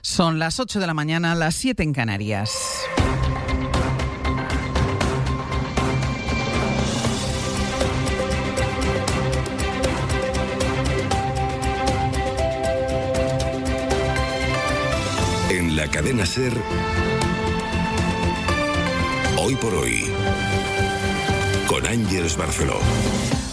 Son las 8 de la mañana, las 7 en Canarias. En la cadena SER, Hoy por Hoy, con Ángeles Barceló.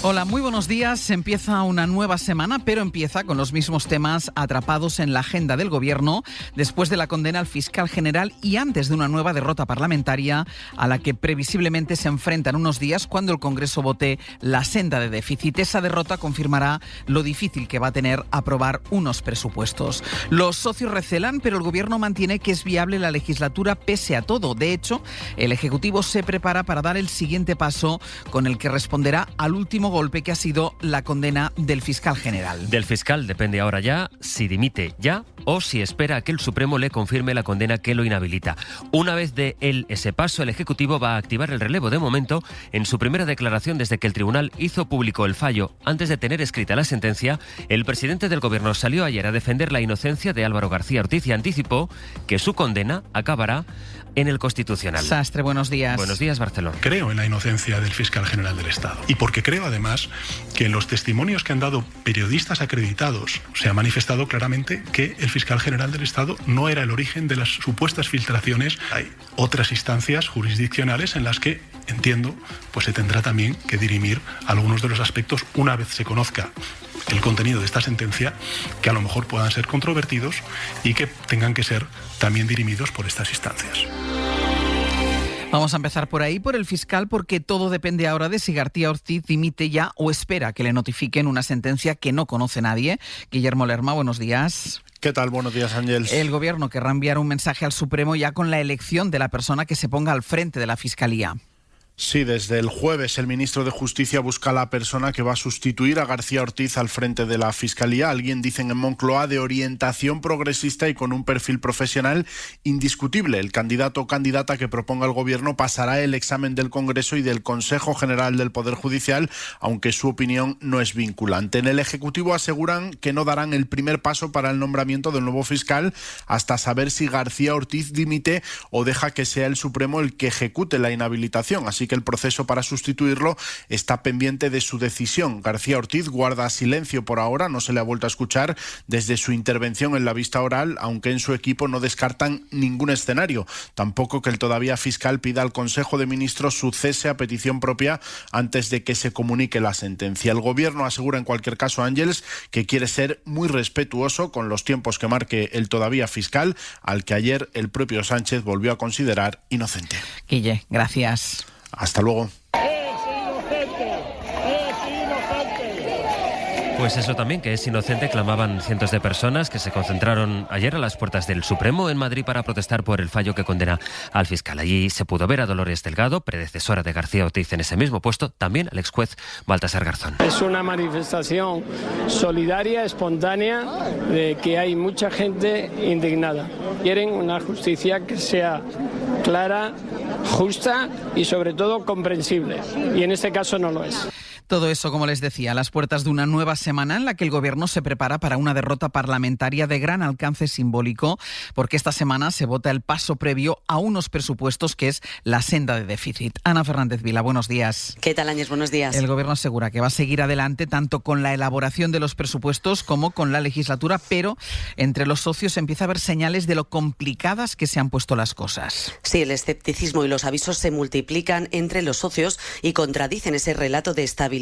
Hola, muy buenos días. Empieza una nueva semana, pero empieza con los mismos temas atrapados en la agenda del Gobierno después de la condena al fiscal general y antes de una nueva derrota parlamentaria a la que previsiblemente se enfrentan unos días cuando el Congreso vote la senda de déficit. Esa derrota confirmará lo difícil que va a tener aprobar unos presupuestos. Los socios recelan, pero el Gobierno mantiene que es viable la legislatura pese a todo. De hecho, el Ejecutivo se prepara para dar el siguiente paso con el que responderá al último golpe que ha sido la condena del fiscal general. Del fiscal depende ahora ya si dimite ya o si espera a que el Supremo le confirme la condena que lo inhabilita. Una vez de él ese paso, el Ejecutivo va a activar el relevo. De momento, en su primera declaración desde que el tribunal hizo público el fallo antes de tener escrita la sentencia, el presidente del Gobierno salió ayer a defender la inocencia de Álvaro García Ortiz y anticipó que su condena acabará en el Constitucional. Sastre, buenos días. Buenos días, Barcelona. Creo en la inocencia del fiscal general del Estado y porque creo además que en los testimonios que han dado periodistas acreditados se ha manifestado claramente que el fiscal general del Estado no era el origen de las supuestas filtraciones. Hay otras instancias jurisdiccionales en las que, entiendo, pues se tendrá también que dirimir algunos de los aspectos una vez se conozca el contenido de esta sentencia, que a lo mejor puedan ser controvertidos y que tengan que ser también dirimidos por estas instancias. Vamos a empezar por ahí, por el fiscal, porque todo depende ahora de si García Ortiz dimite ya o espera que le notifiquen una sentencia que no conoce nadie. Guillermo Lerma, buenos días. ¿Qué tal? Buenos días, Ángeles. El Gobierno querrá enviar un mensaje al Supremo ya con la elección de la persona que se ponga al frente de la Fiscalía. Sí, desde el jueves el ministro de Justicia busca a la persona que va a sustituir a García Ortiz al frente de la Fiscalía. Alguien, dicen en Moncloa, de orientación progresista y con un perfil profesional indiscutible. El candidato o candidata que proponga el Gobierno pasará el examen del Congreso y del Consejo General del Poder Judicial, aunque su opinión no es vinculante. En el Ejecutivo aseguran que no darán el primer paso para el nombramiento del nuevo fiscal hasta saber si García Ortiz dimite o deja que sea el Supremo el que ejecute la inhabilitación. Así que el proceso para sustituirlo está pendiente de su decisión. García Ortiz guarda silencio por ahora, no se le ha vuelto a escuchar desde su intervención en la vista oral, aunque en su equipo no descartan ningún escenario. Tampoco que el todavía fiscal pida al Consejo de Ministros su cese a petición propia antes de que se comunique la sentencia. El Gobierno asegura en cualquier caso, Ángeles, que quiere ser muy respetuoso con los tiempos que marque el todavía fiscal, al que ayer el propio Sánchez volvió a considerar inocente. Guille, gracias. Hasta luego. Pues eso también, que es inocente, clamaban cientos de personas que se concentraron ayer a las puertas del Supremo en Madrid para protestar por el fallo que condena al fiscal. Allí se pudo ver a Dolores Delgado, predecesora de García Ortiz en ese mismo puesto, también al ex juez Baltasar Garzón. Es una manifestación solidaria, espontánea, de que hay mucha gente indignada. Quieren una justicia que sea clara, justa y sobre todo comprensible. Y en este caso no lo es. Todo eso, como les decía, a las puertas de una nueva semana en la que el Gobierno se prepara para una derrota parlamentaria de gran alcance simbólico, porque esta semana se vota el paso previo a unos presupuestos que es la senda de déficit. Ana Fernández Vila, buenos días. ¿Qué tal, Áñez? Buenos días. El Gobierno asegura que va a seguir adelante tanto con la elaboración de los presupuestos como con la legislatura, pero entre los socios empieza a haber señales de lo complicadas que se han puesto las cosas. Sí, el escepticismo y los avisos se multiplican entre los socios y contradicen ese relato de estabilidad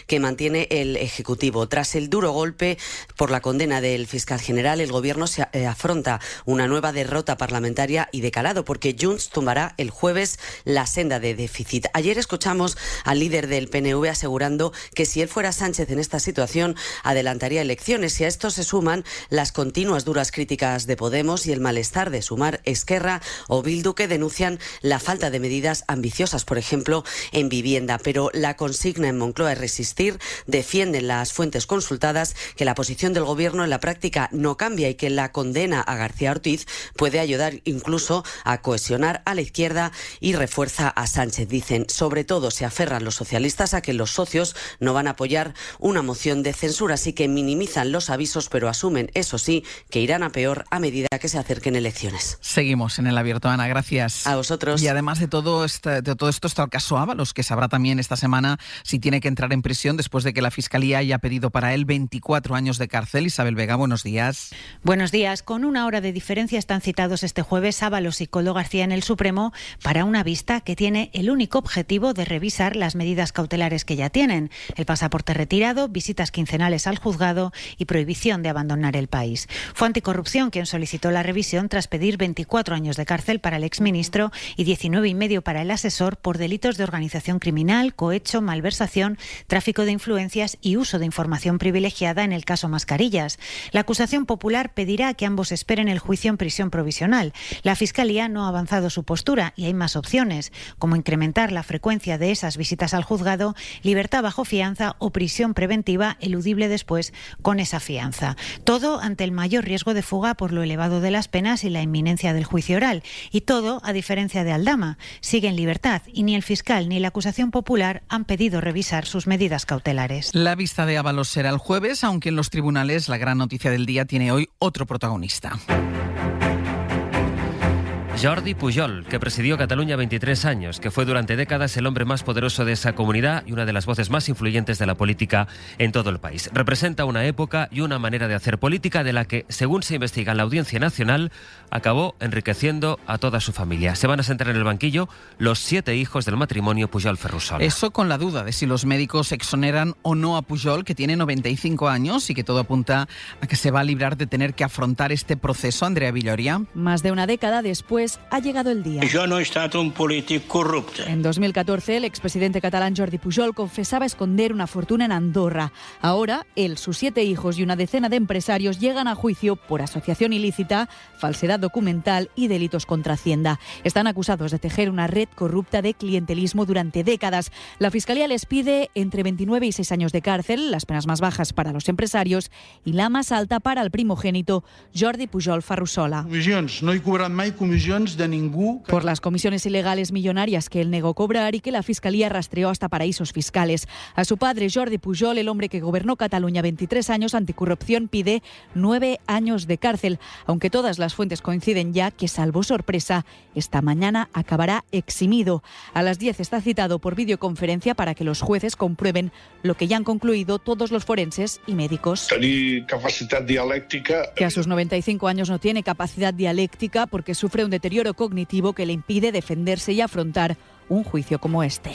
que mantiene el Ejecutivo. Tras el duro golpe por la condena del fiscal general, el Gobierno se afronta una nueva derrota parlamentaria y de calado, porque Junts tumbará el jueves la senda de déficit. Ayer escuchamos al líder del PNV asegurando que si él fuera Sánchez en esta situación, adelantaría elecciones, y a esto se suman las continuas duras críticas de Podemos y el malestar de Sumar, Esquerra o Bildu, que denuncian la falta de medidas ambiciosas, por ejemplo, en vivienda. Pero la consigna en Moncloa es resistir. Defienden las fuentes consultadas que la posición del Gobierno en la práctica no cambia y que la condena a García Ortiz puede ayudar incluso a cohesionar a la izquierda y refuerza a Sánchez. Dicen, sobre todo se aferran los socialistas a que los socios no van a apoyar una moción de censura, así que minimizan los avisos, pero asumen, eso sí, que irán a peor a medida que se acerquen elecciones. Seguimos en el abierto, Ana, gracias. A vosotros. Y además de todo esto está el caso Ábalos, que sabrá también esta semana si tiene que entrar en prisión después de que la Fiscalía haya pedido para él 24 años de cárcel. Isabel Vega, buenos días. Buenos días. Con una hora de diferencia están citados este jueves Ábalos y Koldo García en el Supremo para una vista que tiene el único objetivo de revisar las medidas cautelares que ya tienen: el pasaporte retirado, visitas quincenales al juzgado y prohibición de abandonar el país. Fue Anticorrupción quien solicitó la revisión tras pedir 24 años de cárcel para el exministro y 19,5 para el asesor por delitos de organización criminal, cohecho, malversación, tráfico de influencias y uso de información privilegiada en el caso Mascarillas. La acusación popular pedirá que ambos esperen el juicio en prisión provisional. La Fiscalía no ha avanzado su postura y hay más opciones, como incrementar la frecuencia de esas visitas al juzgado, libertad bajo fianza o prisión preventiva eludible después con esa fianza. Todo ante el mayor riesgo de fuga por lo elevado de las penas y la inminencia del juicio oral. Y todo a diferencia de Aldama. Sigue en libertad y ni el fiscal ni la acusación popular han pedido revisar sus medidas cautelares. La vista de Ábalos será el jueves, aunque en los tribunales la gran noticia del día tiene hoy otro protagonista. Jordi Pujol, que presidió Cataluña 23 años, que fue durante décadas el hombre más poderoso de esa comunidad y una de las voces más influyentes de la política en todo el país. Representa una época y una manera de hacer política de la que, según se investiga en la Audiencia Nacional, acabó enriqueciendo a toda su familia. Se van a sentar en el banquillo los 7 hijos del matrimonio Pujol-Ferrusola. Eso con la duda de si los médicos exoneran o no a Pujol, que tiene 95 años y que todo apunta a que se va a librar de tener que afrontar este proceso. Andrea Villoria. Más de una década después ha llegado el día. Yo no he estado un político corrupto. En 2014, el expresidente catalán Jordi Pujol confesaba esconder una fortuna en Andorra. Ahora, él, sus 7 hijos y una decena de empresarios llegan a juicio por asociación ilícita, falsedad documental y delitos contra Hacienda. Están acusados de tejer una red corrupta de clientelismo durante décadas. La Fiscalía les pide entre 29 y 6 años de cárcel, las penas más bajas para los empresarios y la más alta para el primogénito, Jordi Pujol-Ferrusola. No hi cobraran mai comissions de ningú. Por las comisiones ilegales millonarias que él negó cobrar y que la Fiscalía rastreó hasta paraísos fiscales. A su padre, Jordi Pujol, el hombre que gobernó Cataluña 23 años, Anticorrupción pide 9 años de cárcel, aunque todas las fuentes coinciden ya que, salvo sorpresa, esta mañana acabará eximido. A las 10 está citado por videoconferencia para que los jueces comprueben lo que ya han concluido todos los forenses y médicos. Que a sus 95 años no tiene capacidad dialéctica porque sufre un deterioro cognitivo que le impide defenderse y afrontar un juicio como este.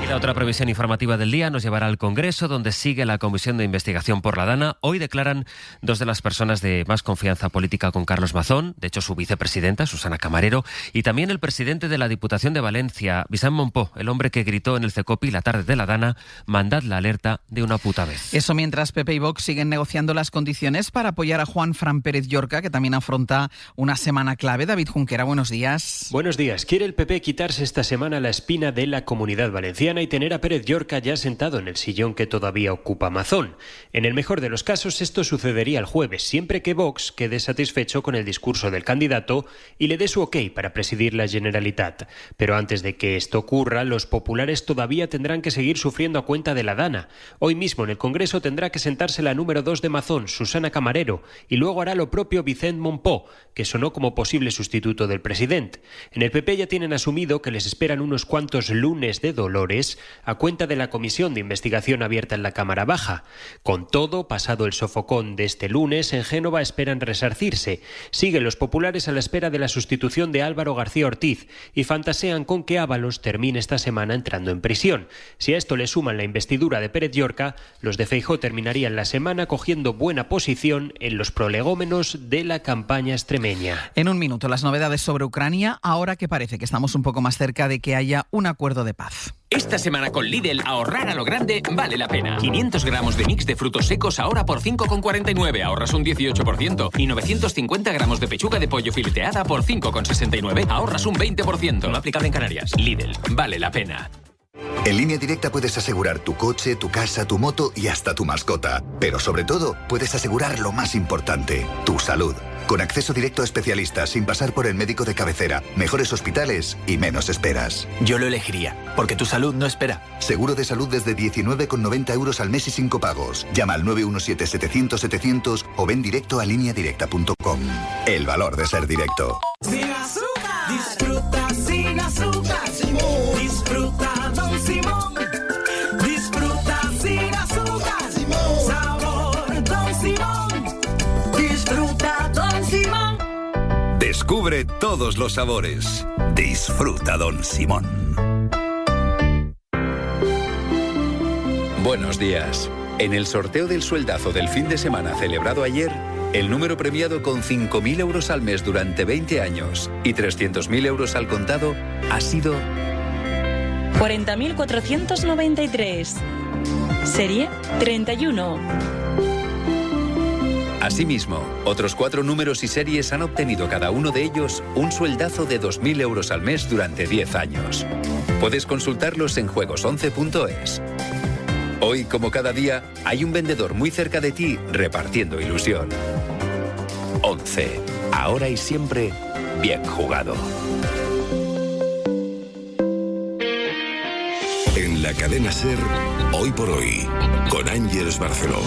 Y la otra previsión informativa del día nos llevará al Congreso, donde sigue la comisión de investigación por la Dana. Hoy declaran 2 de las personas de más confianza política con Carlos Mazón, de hecho su vicepresidenta, Susana Camarero, y también el presidente de la Diputación de Valencia, Vicent Montpó, el hombre que gritó en el CECOPI la tarde de la Dana: mandad la alerta de una puta vez. Eso mientras PP y Vox siguen negociando las condiciones para apoyar a Juan Fran Pérez Llorca, que también afronta una semana clave. David Junquera, buenos días. Buenos días. Quiere el PP quitarse esta semana la espina de la Comunidad Valenciana y tener a Pérez Llorca ya sentado en el sillón que todavía ocupa Mazón. En el mejor de los casos, esto sucedería el jueves, siempre que Vox quede satisfecho con el discurso del candidato y le dé su ok para presidir la Generalitat. Pero antes de que esto ocurra, los populares todavía tendrán que seguir sufriendo a cuenta de la Dana. Hoy mismo en el Congreso tendrá que sentarse la número 2 de Mazón, Susana Camarero, y luego hará lo propio Vicent Montpó, que sonó como posible sustituto del presidente. En el PP ya tienen asumido que les esperan unos cuantos lunes de dolores a cuenta de la comisión de investigación abierta en la Cámara Baja. Con todo, pasado el sofocón de este lunes, en Génova esperan resarcirse. Siguen los populares a la espera de la sustitución de Álvaro García Ortiz y fantasean con que Ábalos termine esta semana entrando en prisión. Si a esto le suman la investidura de Pérez Llorca, los de Feijóo terminarían la semana cogiendo buena posición en los prolegómenos de la campaña extremeña. En un minuto, las novedades sobre Ucrania, ahora que parece que estamos un poco más cerca de que haya un acuerdo de paz. Esta semana con Lidl, ahorrar a lo grande vale la pena. 500 gramos de mix de frutos secos ahora por 5,49, ahorras un 18%. Y 950 gramos de pechuga de pollo fileteada por 5,69, ahorras un 20%. No aplicable en Canarias. Lidl, vale la pena. En Línea Directa puedes asegurar tu coche, tu casa, tu moto y hasta tu mascota. Pero sobre todo, puedes asegurar lo más importante, tu salud. Con acceso directo a especialistas, sin pasar por el médico de cabecera, mejores hospitales y menos esperas. Yo lo elegiría, porque tu salud no espera. Seguro de salud desde 19,90 € al mes y 5 pagos. Llama al 917-700-700 o ven directo a lineadirecta.com. El valor de ser directo. Sin azúcar. Disfruta sin azúcar. Disfruta Don Simón. Disfruta sin azúcar. Sabor Don Simón. Disfruta Don Simón. Descubre todos los sabores. Disfruta Don Simón. Buenos días. En el sorteo del sueldazo del fin de semana celebrado ayer, el número premiado con 5.000 € al mes durante 20 años y 300.000 € al contado ha sido 40.493. Serie 31. Asimismo, otros 4 números y series han obtenido cada uno de ellos un sueldazo de 2.000 € al mes durante 10 años. Puedes consultarlos en juegos11.es. Hoy, como cada día, hay un vendedor muy cerca de ti repartiendo ilusión. 11. Ahora y siempre, bien jugado. En la cadena SER, Hoy por Hoy, con Ángeles Barceló.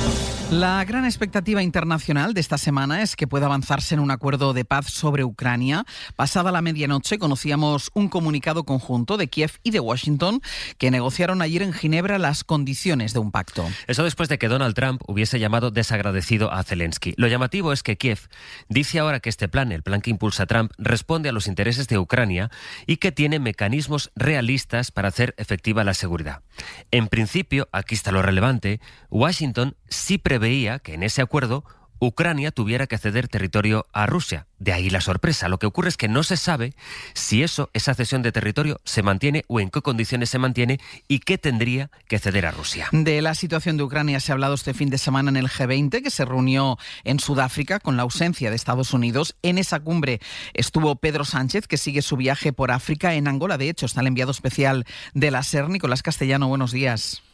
La gran expectativa internacional de esta semana es que pueda avanzarse en un acuerdo de paz sobre Ucrania. Pasada la medianoche conocíamos un comunicado conjunto de Kiev y de Washington que negociaron ayer en Ginebra las condiciones de un pacto. Eso después de que Donald Trump hubiese llamado desagradecido a Zelensky. Lo llamativo es que Kiev dice ahora que este plan, el plan que impulsa Trump, responde a los intereses de Ucrania y que tiene mecanismos realistas para hacer efectiva la seguridad. En principio, aquí está lo relevante, Washington sí preveía que en ese acuerdo Ucrania tuviera que ceder territorio a Rusia. De ahí la sorpresa. Lo que ocurre es que no se sabe si esa cesión de territorio se mantiene o en qué condiciones se mantiene y qué tendría que ceder a Rusia. De la situación de Ucrania se ha hablado este fin de semana en el G20, que se reunió en Sudáfrica con la ausencia de Estados Unidos. En esa cumbre estuvo Pedro Sánchez, que sigue su viaje por África. En Angola, de hecho, está el enviado especial de la SER, Nicolás Castellano. Buenos días.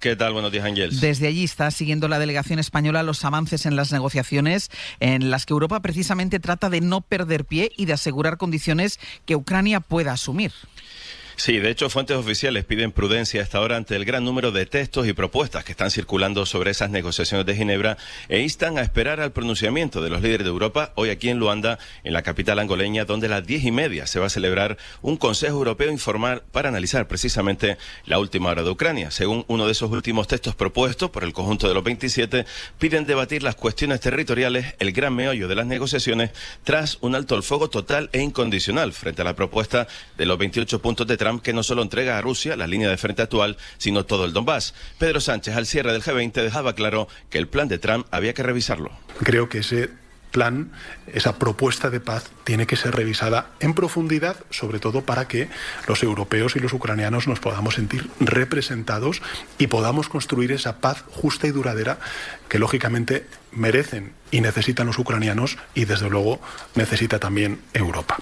¿Qué tal? Buenos días, Ángel. Desde allí está siguiendo la delegación española los avances en las negociaciones en las que Europa precisamente trata de no perder pie y de asegurar condiciones que Ucrania pueda asumir. Sí, de hecho, fuentes oficiales piden prudencia a esta hora ante el gran número de textos y propuestas que están circulando sobre esas negociaciones de Ginebra e instan a esperar al pronunciamiento de los líderes de Europa hoy aquí en Luanda, en la capital angoleña, donde a las 10:30 se va a celebrar un Consejo Europeo informal para analizar precisamente la última hora de Ucrania. Según uno de esos últimos textos propuestos por el conjunto de los 27, piden debatir las cuestiones territoriales, el gran meollo de las negociaciones, tras un alto al fuego total e incondicional frente a la propuesta de los 28 puntos de Trump, que no solo entrega a Rusia la línea de frente actual, sino todo el Donbass. Pedro Sánchez, al cierre del G20, dejaba claro que el plan de Trump había que revisarlo. Creo que ese plan, esa propuesta de paz, tiene que ser revisada en profundidad, sobre todo para que los europeos y los ucranianos nos podamos sentir representados y podamos construir esa paz justa y duradera que lógicamente merecen y necesitan los ucranianos y desde luego necesita también Europa.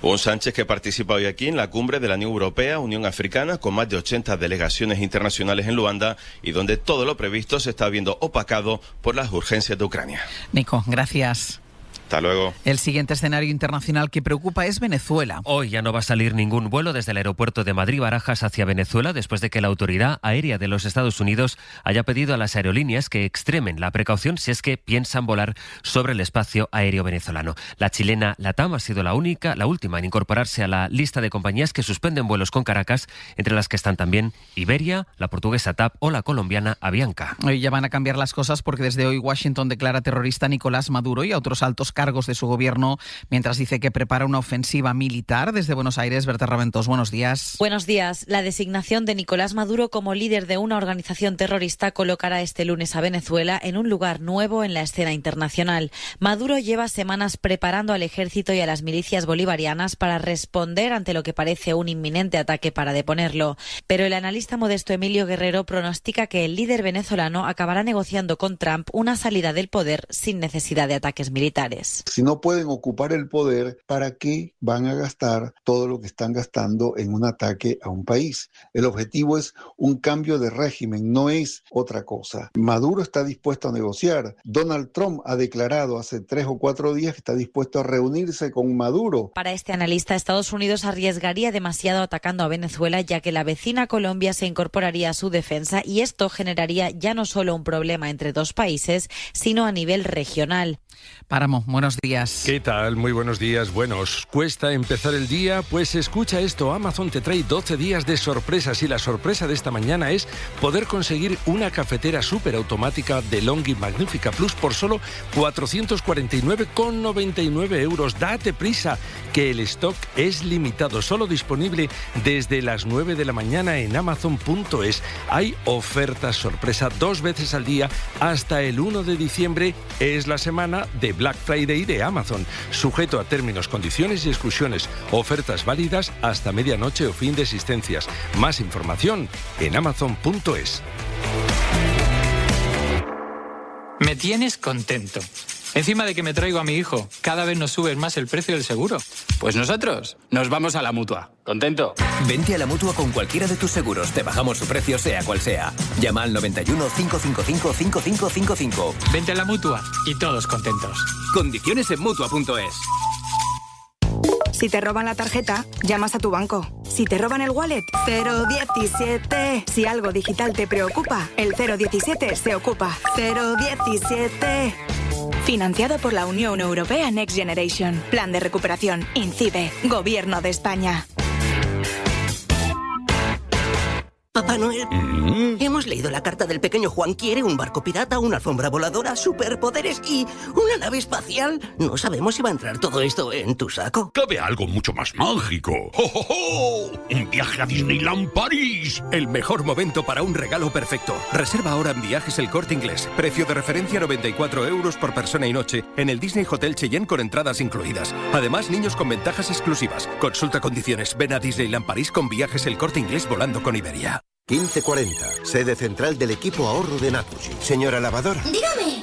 Un Sánchez que participa hoy aquí en la cumbre de la Unión Europea, Unión Africana, con más de 80 delegaciones internacionales en Luanda y donde todo lo previsto se está viendo opacado por las urgencias de Ucrania. Nico, gracias. Hasta luego. El siguiente escenario internacional que preocupa es Venezuela. Hoy ya no va a salir ningún vuelo desde el aeropuerto de Madrid-Barajas hacia Venezuela después de que la Autoridad Aérea de los Estados Unidos haya pedido a las aerolíneas que extremen la precaución si es que piensan volar sobre el espacio aéreo venezolano. La chilena LATAM ha sido la última en incorporarse a la lista de compañías que suspenden vuelos con Caracas, entre las que están también Iberia, la portuguesa TAP o la colombiana Avianca. Hoy ya van a cambiar las cosas porque desde hoy Washington declara terrorista a Nicolás Maduro y a otros altos cargos de su gobierno, mientras dice que prepara una ofensiva militar. Desde Buenos Aires, Berta Raventós, buenos días. Buenos días. La designación de Nicolás Maduro como líder de una organización terrorista colocará este lunes a Venezuela en un lugar nuevo en la escena internacional. Maduro lleva semanas preparando al ejército y a las milicias bolivarianas para responder ante lo que parece un inminente ataque para deponerlo. Pero el analista modesto Emilio Guerrero pronostica que el líder venezolano acabará negociando con Trump una salida del poder sin necesidad de ataques militares. países. Si no pueden ocupar el poder, ¿para qué van a gastar todo lo que están gastando en un ataque a un país? El objetivo es un cambio de régimen, no es otra cosa. Maduro está dispuesto a negociar. Donald Trump ha declarado hace 3 o 4 días que está dispuesto a reunirse con Maduro. Para este analista, Estados Unidos arriesgaría demasiado atacando a Venezuela, ya que la vecina Colombia se incorporaría a su defensa y esto generaría ya no solo un problema entre dos países, sino a nivel regional. Páramo, buenos días. ¿Qué tal? Muy buenos días. Bueno, ¿os cuesta empezar el día? Pues escucha esto, Amazon te trae 12 días de sorpresas y la sorpresa de esta mañana es poder conseguir una cafetera superautomática DeLonghi Magnifica Plus por solo 449,99 euros. Date prisa, que el stock es limitado, solo disponible desde las 9 de la mañana en Amazon.es. Hay ofertas sorpresa 2 veces al día hasta el 1 de diciembre. Es la semana de Black Friday de Amazon, sujeto a términos, condiciones y exclusiones. Ofertas válidas hasta medianoche o fin de existencias. Más información en Amazon.es. Me tienes contento. Encima de que me traigo a mi hijo, cada vez nos sube más el precio del seguro. Pues nosotros nos vamos a la Mutua. ¿Contento? Vente a la Mutua con cualquiera de tus seguros. Te bajamos su precio sea cual sea. Llama al 91 555 5555. Vente a la Mutua y todos contentos. Condiciones en Mutua.es. Si te roban la tarjeta, llamas a tu banco. Si te roban el wallet, 017. Si algo digital te preocupa, el 017 se ocupa. 017. Financiado por la Unión Europea Next Generation. Plan de recuperación. INCIBE. Gobierno de España. Papá Noel, hemos leído la carta del pequeño Juan. Quiere un barco pirata, una alfombra voladora, superpoderes y una nave espacial. No sabemos si va a entrar todo esto en tu saco. Cabe algo mucho más mágico. ¡Oh, oh, oh! ¡Un viaje a Disneyland París! El mejor momento para un regalo perfecto. Reserva ahora en Viajes El Corte Inglés. Precio de referencia 94 euros por persona y noche en el Disney Hotel Cheyenne con entradas incluidas. Además, niños con ventajas exclusivas. Consulta condiciones. Ven a Disneyland París con Viajes El Corte Inglés volando con Iberia. 1540, sede central del equipo ahorro de Naturgy. Señora lavadora. Dígame,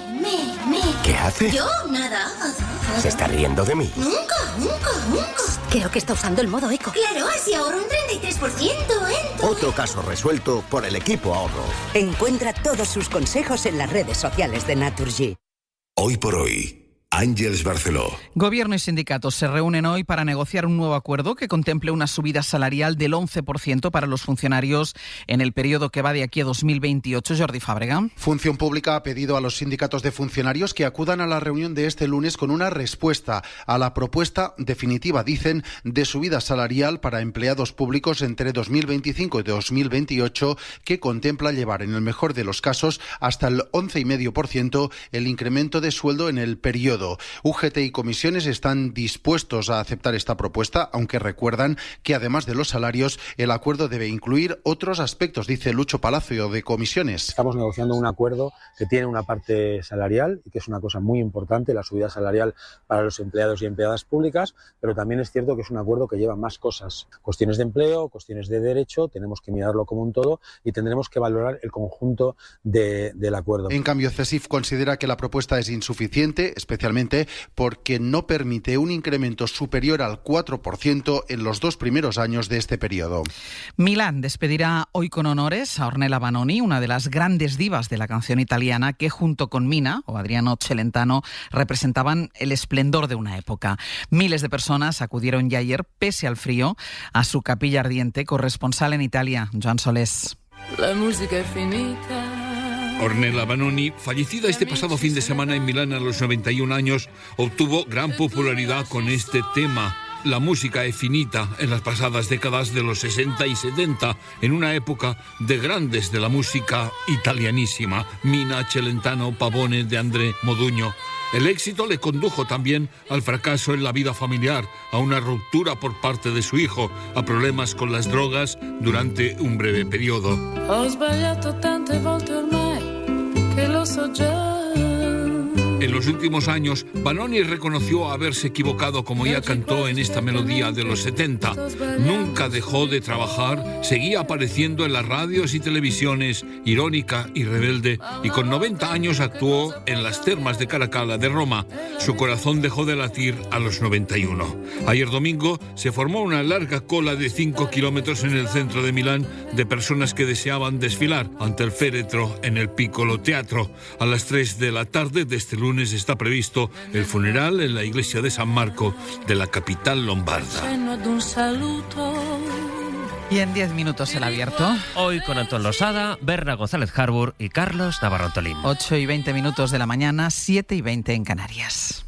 ¿Qué hace? Yo, nada. ¿Se está riendo de mí? Nunca. Creo que está usando el modo eco. Claro, así ahorro un 33% en todo. Otro caso resuelto por el equipo ahorro. Encuentra todos sus consejos en las redes sociales de Naturgy. Hoy por hoy. Ángeles Barceló. Gobierno y sindicatos se reúnen hoy para negociar un nuevo acuerdo que contemple una subida salarial del 11% para los funcionarios en el periodo que va de aquí a 2028. Jordi Fàbrega. Función Pública ha pedido a los sindicatos de funcionarios que acudan a la reunión de este lunes con una respuesta a la propuesta definitiva, dicen, de subida salarial para empleados públicos entre 2025 y 2028, que contempla llevar, en el mejor de los casos, hasta el 11,5% el incremento de sueldo en el periodo. UGT y comisiones están dispuestos a aceptar esta propuesta, aunque recuerdan que además de los salarios, el acuerdo debe incluir otros aspectos, dice Lucho Palacio de Comisiones. Estamos negociando un acuerdo que tiene una parte salarial y que es una cosa muy importante, la subida salarial para los empleados y empleadas públicas, pero también es cierto que es un acuerdo que lleva más cosas, cuestiones de empleo, cuestiones de derecho, tenemos que mirarlo como un todo y tendremos que valorar el conjunto del acuerdo. En cambio, CESIF considera que la propuesta es insuficiente, especialmente porque no permite un incremento superior al 4% en los 2 primeros años de este periodo. Milán despedirá hoy con honores a Ornella Vanoni, una de las grandes divas de la canción italiana que junto con Mina o Adriano Celentano representaban el esplendor de una época. Miles de personas acudieron ya ayer, pese al frío, a su capilla ardiente. Corresponsal en Italia, Joan Solés. La música es finita. Ornella Vanoni, fallecida este pasado fin de semana en Milán a los 91 años, obtuvo gran popularidad con este tema. La música è finita en las pasadas décadas de los 60 y 70, en una época de grandes de la música italianísima, Mina, Celentano, Pavone, de André Modugno. El éxito le condujo también al fracaso en la vida familiar, a una ruptura por parte de su hijo, a problemas con las drogas durante un breve periodo. Ho sbagliato tante volte ormai che lo so già. En los últimos años, Vanoni reconoció haberse equivocado, como ya cantó en esta melodía de los 70. Nunca dejó de trabajar, seguía apareciendo en las radios y televisiones, irónica y rebelde, y con 90 años actuó en las termas de Caracalla de Roma. Su corazón dejó de latir a los 91. Ayer domingo se formó una larga cola de 5 kilómetros en el centro de Milán de personas que deseaban desfilar ante el féretro en el Piccolo Teatro. A las 3 de la tarde de este lunes está previsto el funeral en la iglesia de San Marco de la capital lombarda. Y en 10 minutos el abierto. Hoy con Antón Losada, Berna González Harbour y Carlos Navarro Antolín. 8:20 de la mañana, 7:20 en Canarias.